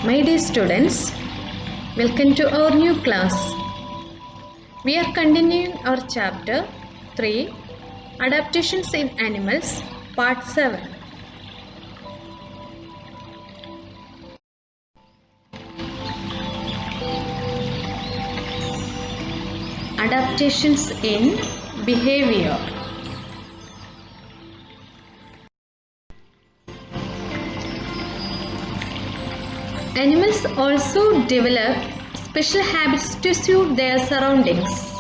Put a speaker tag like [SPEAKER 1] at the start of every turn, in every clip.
[SPEAKER 1] My dear students, welcome to our new class. We are continuing our chapter 3, Adaptations in Animals, Part 7. Adaptations in Behavior. Animals also develop special habits to suit their surroundings.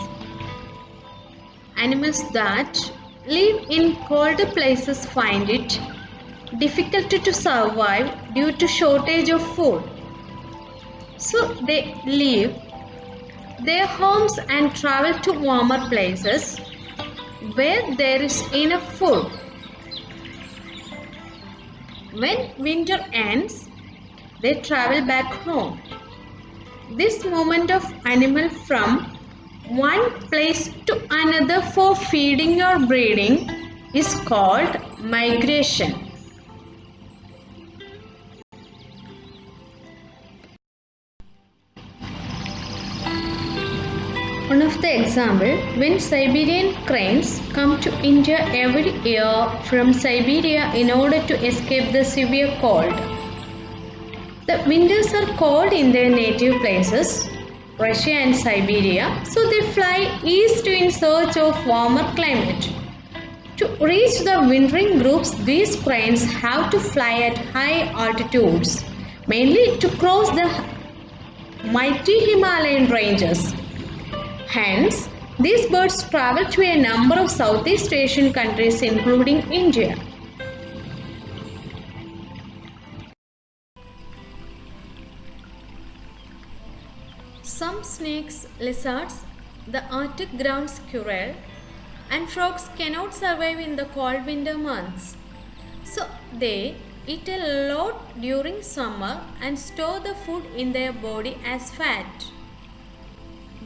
[SPEAKER 1] Animals that live in colder places find it difficult to survive due to shortage of food. So they leave their homes and travel to warmer places where there is enough food. When winter ends, they travel back home. This movement of animal from one place to another for feeding or breeding is called migration. One of the example, when Siberian cranes come to India every year from Siberia in order to escape the severe cold. The winters are cold in their native places, Russia and Siberia, so they fly east in search of warmer climate. To reach the wintering groups, these cranes have to fly at high altitudes, mainly to cross the mighty Himalayan ranges. Hence, these birds travel to a number of Southeast Asian countries including India. Some snakes, lizards, the Arctic ground squirrel, and frogs cannot survive in the cold winter months. So they eat a lot during summer and store the food in their body as fat.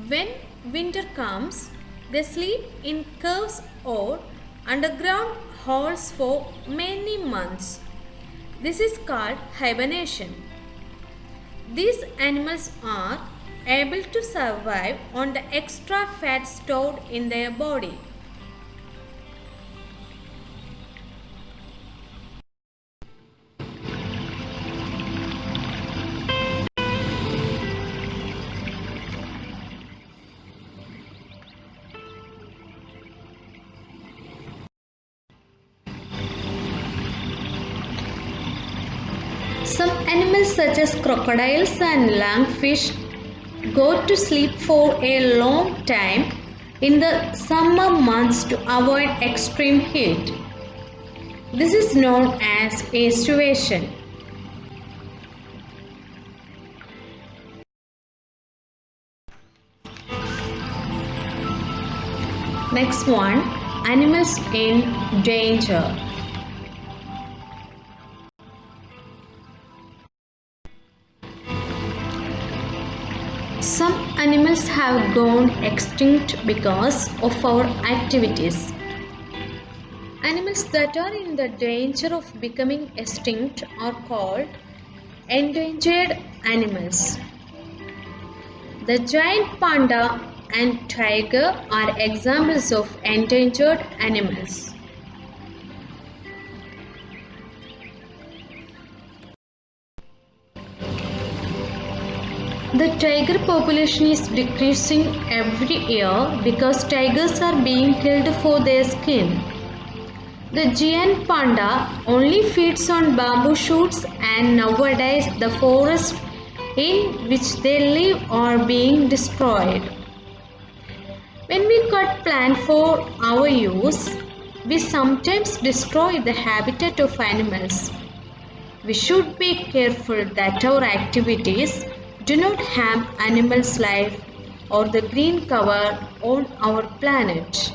[SPEAKER 1] When winter comes, they sleep in caves or underground holes for many months. This is called hibernation. These animals are able to survive on the extra fat stored in their body. Some animals such as crocodiles and lungfish go to sleep for a long time in the summer months to avoid extreme heat. This is known as aestivation. Next one, animals in danger. Some animals have gone extinct because of our activities. Animals that are in the danger of becoming extinct are called endangered animals. The giant panda and tiger are examples of endangered animals. The tiger population is decreasing every year because tigers are being killed for their skin. The giant panda only feeds on bamboo shoots, and nowadays the forests in which they live are being destroyed. When we cut plants for our use, we sometimes destroy the habitat of animals. We should be careful that our activities do not harm animals' life or the green cover on our planet.